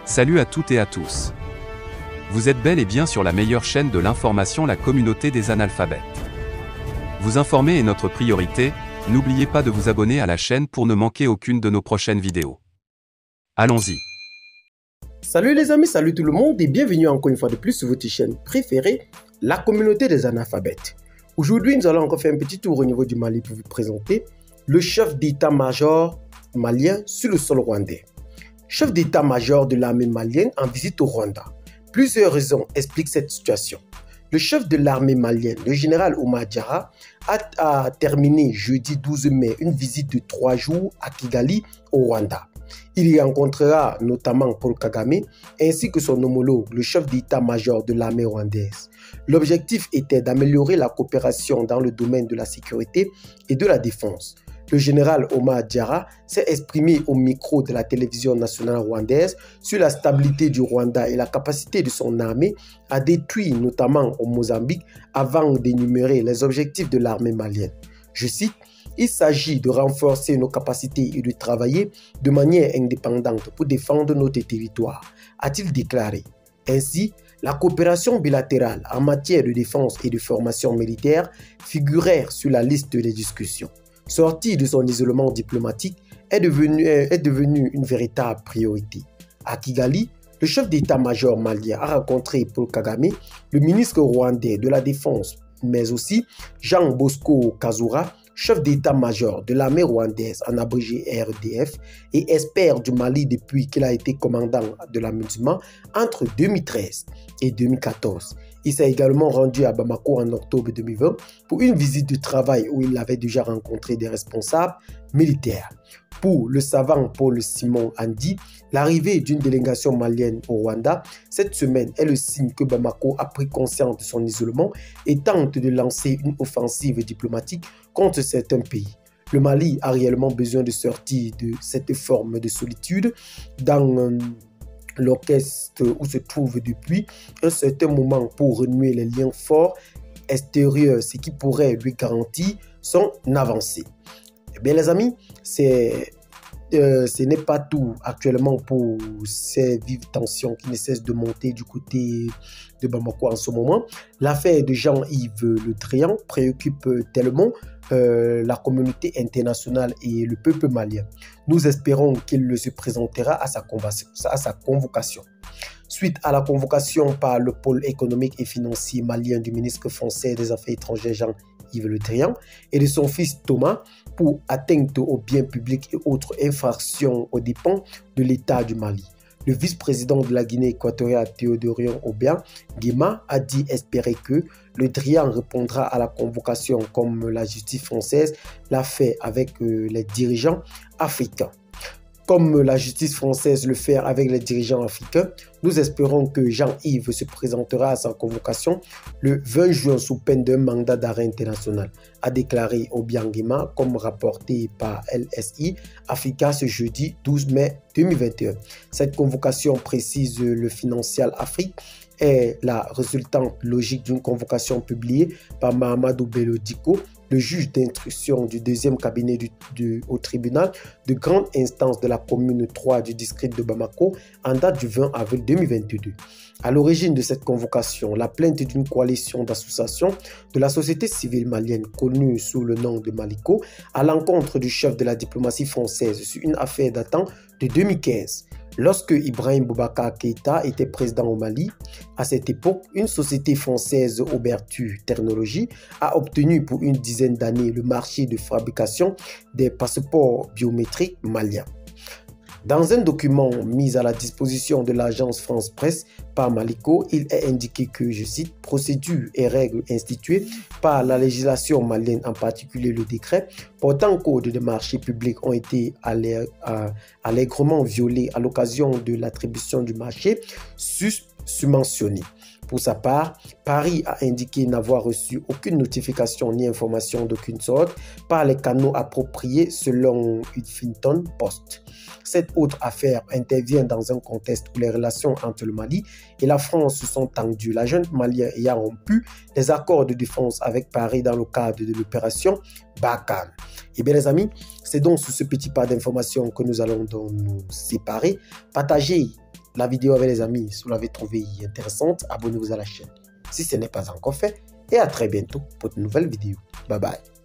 Salut à toutes et à tous. Vous êtes bel et bien sur la meilleure chaîne de l'information, la communauté des analphabètes. Vous informer est notre priorité, n'oubliez pas de vous abonner à la chaîne pour ne manquer aucune de nos prochaines vidéos. Allons-y. Salut les amis, salut tout le monde et bienvenue encore une fois de plus sur votre chaîne préférée, la communauté des analphabètes. Aujourd'hui, nous allons encore faire un petit tour au niveau du Mali pour vous présenter le chef d'état-major malien sur le sol rwandais. Chef d'état-major de l'armée malienne en visite au Rwanda. Plusieurs raisons expliquent cette situation. Le chef de l'armée malienne, le général Oumar Diarra, a terminé jeudi 12 mai une visite de 3 jours à Kigali, au Rwanda. Il y rencontrera notamment Paul Kagame ainsi que son homologue, le chef d'état-major de l'armée rwandaise. L'objectif était d'améliorer la coopération dans le domaine de la sécurité et de la défense. Le général Oumar Diarra s'est exprimé au micro de la télévision nationale rwandaise sur la stabilité du Rwanda et la capacité de son armée à détruire notamment au Mozambique avant d'énumérer les objectifs de l'armée malienne. Je cite: « Il s'agit de renforcer nos capacités et de travailler de manière indépendante pour défendre notre territoire », a-t-il déclaré. Ainsi, la coopération bilatérale en matière de défense et de formation militaire figurait sur la liste des discussions. Sorti de son isolement diplomatique, est devenu une véritable priorité. À Kigali, le chef d'état-major malien a rencontré Paul Kagame, le ministre rwandais de la Défense, mais aussi Jean Bosco Kazura, chef d'état-major de l'armée rwandaise, en abrégé RDF, et expert du Mali depuis qu'il a été commandant de la MINUSMA entre 2013 et 2014. Il s'est également rendu à Bamako en octobre 2020 pour une visite de travail où il avait déjà rencontré des responsables militaires. Pour le savant Paul Simon Andi, l'arrivée d'une délégation malienne au Rwanda cette semaine est le signe que Bamako a pris conscience de son isolement et tente de lancer une offensive diplomatique contre certains pays. Le Mali a réellement besoin de sortir de cette forme de solitude dans l'orchestre où se trouve depuis un certain moment pour renouer les liens forts extérieurs, ce qui pourrait lui garantir son avancée. Eh bien les amis, ce n'est pas tout actuellement pour ces vives tensions qui ne cessent de monter du côté de Bamako en ce moment. L'affaire de Jean-Yves Le Drian préoccupe tellement la communauté internationale et le peuple malien. Nous espérons qu'il se présentera à sa convocation. Suite à la convocation par le pôle économique et financier malien du ministre français des Affaires étrangères Jean-Yves Le Drian et de son fils Thomas pour atteinte aux biens publics et autres infractions aux dépens de l'État du Mali. Le vice-président de la Guinée équatoriale Théodorien Obiang Nguema a dit espérer que Le Drian répondra à la convocation comme la justice française l'a fait avec les dirigeants africains. Comme la justice française le fait avec les dirigeants africains, nous espérons que Jean-Yves se présentera à sa convocation le 20 juin sous peine d'un mandat d'arrêt international, a déclaré Obiang Nguema comme rapporté par LSI Africa ce jeudi 12 mai 2021. Cette convocation, précise le Financial Afrique, est la résultante logique d'une convocation publiée par Mahamadou Bello Dicko, le juge d'instruction du deuxième cabinet au tribunal de grande instance de la commune 3 du district de Bamako en date du 20 avril 2022. À l'origine de cette convocation, la plainte d'une coalition d'associations de la société civile malienne connue sous le nom de Maliko à l'encontre du chef de la diplomatie française sur une affaire datant de 2015. Lorsque Ibrahim Boubacar Keïta était président au Mali, à cette époque, une société française, Obertu Technologies, a obtenu pour une dizaine d'années le marché de fabrication des passeports biométriques maliens. Dans un document mis à la disposition de l'agence France Presse par Maliko, il est indiqué que, je cite, « procédures et règles instituées par la législation malienne, en particulier le décret portant code de marché public, ont été allègrement violées à l'occasion de l'attribution du marché susmentionné. » Pour sa part, Paris a indiqué n'avoir reçu aucune notification ni information d'aucune sorte par les canaux appropriés selon Huffington Post. Cette autre affaire intervient dans un contexte où les relations entre le Mali et la France se sont tendues, la junte malienne ayant rompu les accords de défense avec Paris dans le cadre de l'opération Barkhane. Et bien les amis, c'est donc sur ce petit pas d'informations que nous allons donc nous séparer. Partagez la vidéo avec les amis si vous l'avez trouvée intéressante. Abonnez-vous à la chaîne si ce n'est pas encore fait. Et à très bientôt pour de nouvelles vidéos. Bye bye.